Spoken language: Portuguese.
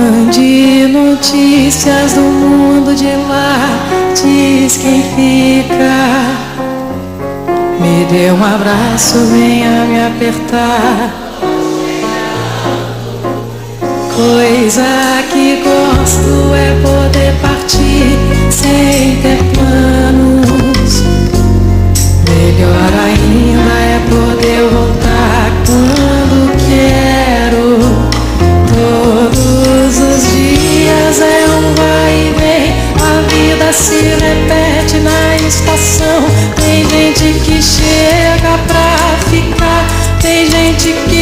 Mande notícias do mundo de lá, diz quem fica. Me dê um abraço, venha me apertar. Coisa que gosto é poder partir sem ter planos. Melhor ainda é poder voltar quando quero. Todos os dias é um vai e vem, a vida se repete na estação. Tem gente que chega pra ficar, tem gente que